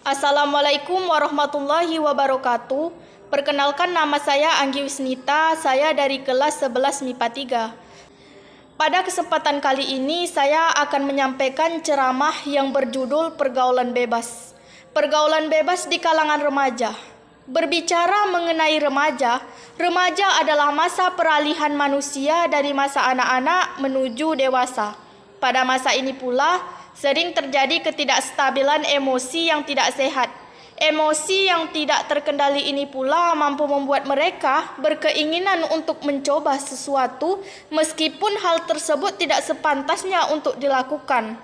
Assalamualaikum warahmatullahi wabarakatuh. Perkenalkan, nama saya Anggi Wisnita, saya dari kelas 11 MIPA 3. Pada kesempatan kali ini saya akan menyampaikan ceramah yang berjudul Pergaulan Bebas. Pergaulan bebas di kalangan remaja. Berbicara mengenai remaja, remaja adalah masa peralihan manusia dari masa anak-anak menuju dewasa. Pada masa ini pula, sering terjadi ketidakstabilan emosi yang tidak sehat. Emosi yang tidak terkendali ini pula mampu membuat mereka berkeinginan untuk mencoba sesuatu meskipun hal tersebut tidak sepantasnya untuk dilakukan.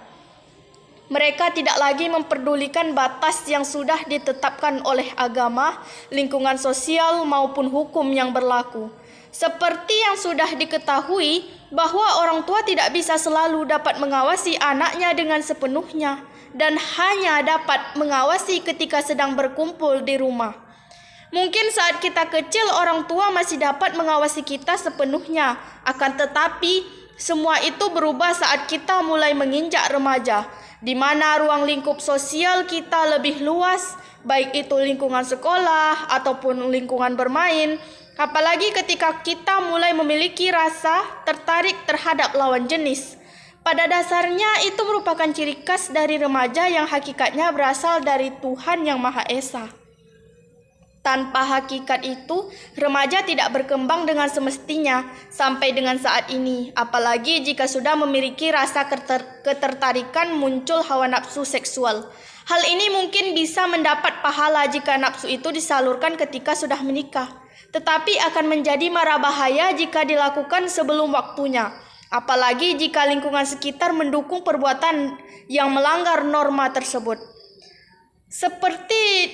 Mereka tidak lagi memperdulikan batas yang sudah ditetapkan oleh agama, lingkungan sosial maupun hukum yang berlaku. Seperti yang sudah diketahui bahwa orang tua tidak bisa selalu dapat mengawasi anaknya dengan sepenuhnya dan hanya dapat mengawasi ketika sedang berkumpul di rumah. Mungkin saat kita kecil orang tua masih dapat mengawasi kita sepenuhnya, akan tetapi semua itu berubah saat kita mulai menginjak remaja, di mana ruang lingkup sosial kita lebih luas, baik itu lingkungan sekolah ataupun lingkungan bermain. Apalagi ketika kita mulai memiliki rasa tertarik terhadap lawan jenis. Pada dasarnya itu merupakan ciri khas dari remaja yang hakikatnya berasal dari Tuhan Yang Maha Esa. Tanpa hakikat itu, remaja tidak berkembang dengan semestinya sampai dengan saat ini. Apalagi jika sudah memiliki rasa ketertarikan, muncul hawa nafsu seksual. Hal ini mungkin bisa mendapat pahala jika nafsu itu disalurkan ketika sudah menikah. Tetapi akan menjadi mara bahaya jika dilakukan sebelum waktunya. Apalagi jika lingkungan sekitar mendukung perbuatan yang melanggar norma tersebut. Seperti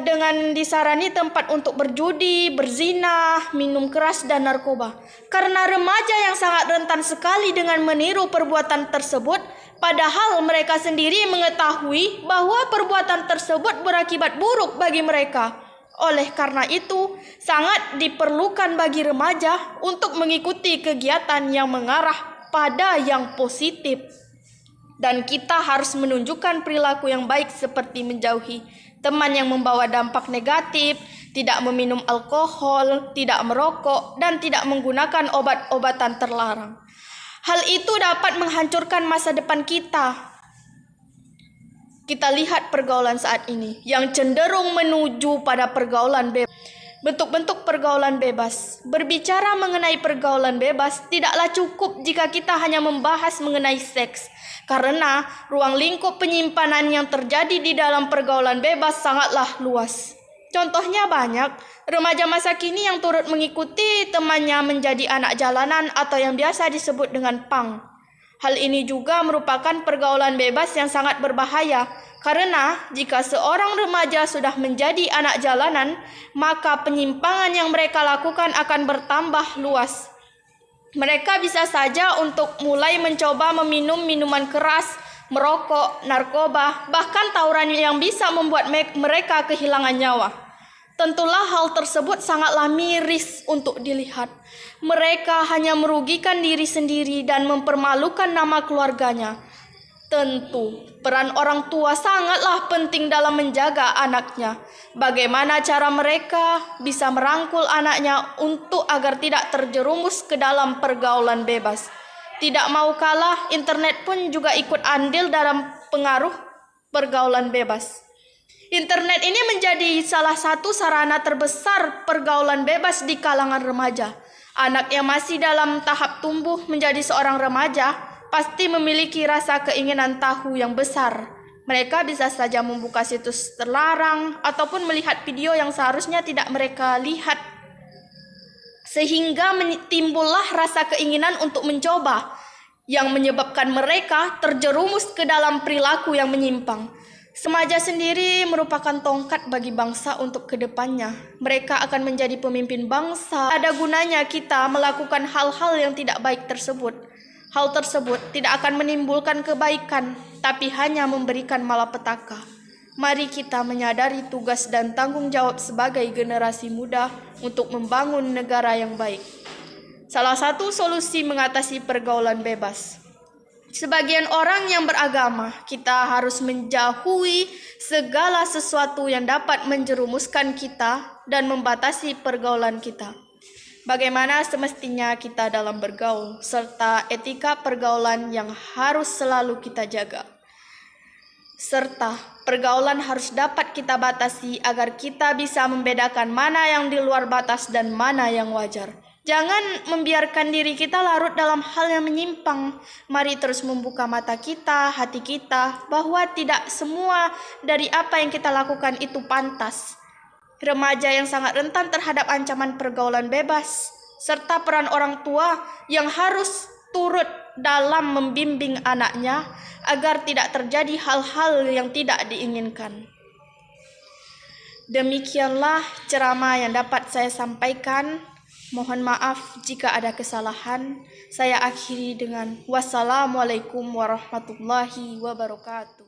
dengan disarani tempat untuk berjudi, berzina, minum keras, dan narkoba. Karena remaja yang sangat rentan sekali dengan meniru perbuatan tersebut, padahal mereka sendiri mengetahui bahwa perbuatan tersebut berakibat buruk bagi mereka. Oleh karena itu, sangat diperlukan bagi remaja untuk mengikuti kegiatan yang mengarah pada yang positif. Dan kita harus menunjukkan perilaku yang baik seperti menjauhi teman yang membawa dampak negatif, tidak meminum alkohol, tidak merokok, dan tidak menggunakan obat-obatan terlarang. Hal itu dapat menghancurkan masa depan kita. Kita lihat pergaulan saat ini yang cenderung menuju pada pergaulan bebas. Bentuk-bentuk pergaulan bebas. Berbicara mengenai pergaulan bebas tidaklah cukup jika kita hanya membahas mengenai seks. Karena ruang lingkup penyimpanan yang terjadi di dalam pergaulan bebas sangatlah luas. Contohnya banyak, remaja masa kini yang turut mengikuti temannya menjadi anak jalanan atau yang biasa disebut dengan pang. Hal ini juga merupakan pergaulan bebas yang sangat berbahaya. Karena jika seorang remaja sudah menjadi anak jalanan, maka penyimpangan yang mereka lakukan akan bertambah luas. Mereka bisa saja untuk mulai mencoba meminum minuman keras, merokok, narkoba, bahkan tawuran yang bisa membuat mereka kehilangan nyawa. Tentulah hal tersebut sangatlah miris untuk dilihat. Mereka hanya merugikan diri sendiri dan mempermalukan nama keluarganya. Tentu, peran orang tua sangatlah penting dalam menjaga anaknya. Bagaimana cara mereka bisa merangkul anaknya untuk agar tidak terjerumus ke dalam pergaulan bebas. Tidak mau kalah, internet pun juga ikut andil dalam pengaruh pergaulan bebas. Internet ini menjadi salah satu sarana terbesar pergaulan bebas di kalangan remaja. Anak yang masih dalam tahap tumbuh menjadi seorang remaja pasti memiliki rasa keinginan tahu yang besar. Mereka bisa saja membuka situs terlarang ataupun melihat video yang seharusnya tidak mereka lihat. Sehingga timbullah rasa keinginan untuk mencoba yang menyebabkan mereka terjerumus ke dalam perilaku yang menyimpang. Remaja sendiri merupakan tongkat bagi bangsa untuk kedepannya. Mereka akan menjadi pemimpin bangsa. Ada gunanya kita melakukan hal-hal yang tidak baik tersebut. Hal tersebut tidak akan menimbulkan kebaikan, tapi hanya memberikan malapetaka. Mari kita menyadari tugas dan tanggung jawab sebagai generasi muda untuk membangun negara yang baik. Salah satu solusi mengatasi pergaulan bebas. Sebagian orang yang beragama, kita harus menjauhi segala sesuatu yang dapat menjerumuskan kita dan membatasi pergaulan kita. Bagaimana semestinya kita dalam bergaul, serta etika pergaulan yang harus selalu kita jaga. Serta pergaulan harus dapat kita batasi agar kita bisa membedakan mana yang di luar batas dan mana yang wajar. Jangan membiarkan diri kita larut dalam hal yang menyimpang. Mari terus membuka mata kita, hati kita, bahwa tidak semua dari apa yang kita lakukan itu pantas. Remaja yang sangat rentan terhadap ancaman pergaulan bebas, serta peran orang tua yang harus turut dalam membimbing anaknya agar tidak terjadi hal-hal yang tidak diinginkan. Demikianlah ceramah yang dapat saya sampaikan. Mohon maaf jika ada kesalahan. Saya akhiri dengan wassalamualaikum warahmatullahi wabarakatuh.